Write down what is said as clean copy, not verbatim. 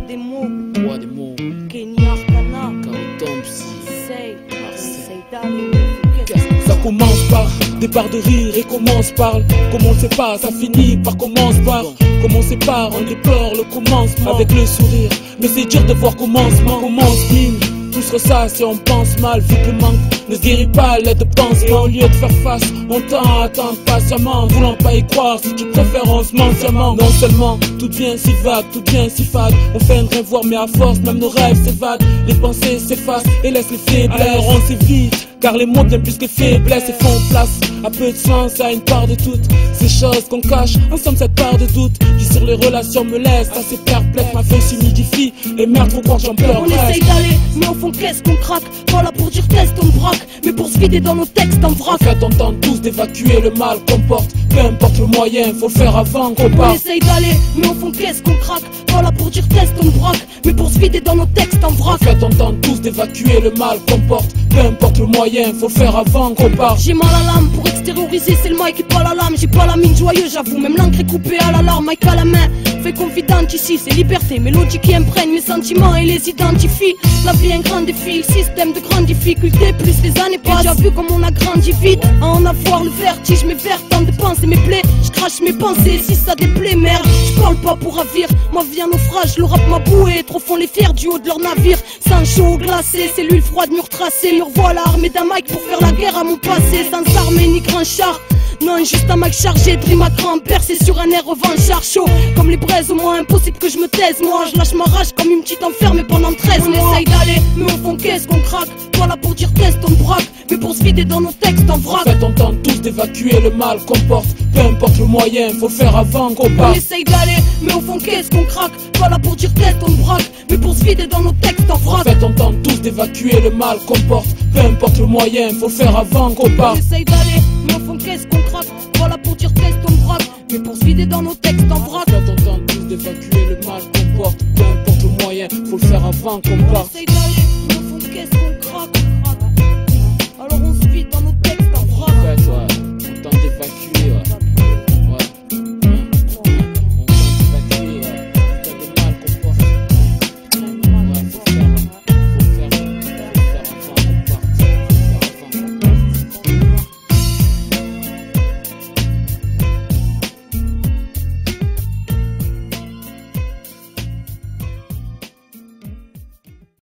des mots, Roi des mots, Kenya Arcana, Kaotomsi, Say, Marseille. Say, Ça commence par des barres de rire et commence par comment on sait pas, ça finit par commence par comment on sait pas, on déplore le commencement avec le sourire. Mais c'est dur de voir commencement, commence mine. Tout se ressasse et on pense mal, vu que le manque ne se guérit pas, l'aide de pansement. Au lieu de faire face, on tend à attendre patiemment, voulant pas y croire, si tu préfères on se ment sciemment. Non seulement, tout devient si vague, tout devient si fade. On fait de rien voir mais à force, même nos rêves s'évadent. Les pensées s'effacent et laissent les faiblesses. Alors on s'évite, car les mots n'aiment plus que les faiblesses et font place à peu de sens, à une part de toutes ces choses qu'on cache, en somme cette part de doute qui sur les relations me laisse assez perplexe. Ma feuille s'humidifie et merde faut croire que j'en pleure. On essaye d'aller, mais au fond qu'est-ce qu'on craque? Voilà pour dire test on braque, mais pour se vider dans nos textes en vrac. En fait on tente tous d'évacuer le mal qu'on porte, peu importe le moyen, faut le faire avant qu'on On parte. essaye d'aller, mais au fond qu'est-ce qu'on craque? Voilà pour dire test on braque, mais pour se vider dans nos textes en En vrac. fait on tente tous d'évacuer le mal qu'on porte, peu importe le moyen, faut le faire avant qu'on parte. J'ai mal à l'âme pour extérioriser, c'est le mic et pas la lame. J'ai pas la mine joyeuse, j'avoue, même l'encre est coupée à la larme. Mic à la main, fait confidente ici, c'est liberté, mélodie qui imprègne mes sentiments et les identifie. La vie est un grand défi, le système de grandes difficultés, plus les années passent. J'ai déjà vu comme on a grandi vite, à en avoir le vertige, mes vers tentent de penser mes plaies, je crache mes pensées, si ça déplaît, merde, je parle pas pour ravir, ma vie un naufrage, le rap m'a boué, trop font les fiers du haut de leur navire, sans chaud glacé, cellules froides, murs tracés, leur voilà armée d'un mic pour faire la guerre à mon passé, sans armée ni grand char. Non, juste un mic chargé, dream à grand percé sur un air revanchard chaud. Comme les braises, au moins impossible que je me taise. Moi, je lâche ma rage comme une petite enfermée pendant 13 mois. On essaye d'aller, mais au fond, qu'est-ce qu'on craque? Voilà pour dire test, on braque, mais pour se vider dans nos textes en vrac. En fait on tente tous d'évacuer le mal qu'on porte, peu importe le moyen, faut le faire avant qu'on On parte. essaye d'aller, mais au fond, qu'est-ce qu'on craque? Voilà pour dire test, on braque, mais pour se vider dans nos textes en En vrac. fait on tente tous d'évacuer le mal qu'on porte, peu importe le moyen, faut le faire avant qu'on On parte. essaye d'aller, mais au fond, qu'est-ce qu'on craque? Voilà pour dire test, on braque, mais pour se vider dans nos textes en vrac. En fait on tente tous d'évacuer le mal qu'on porte, peu importe le moyen, faut le faire avant qu'on On parte. essaye d'aller,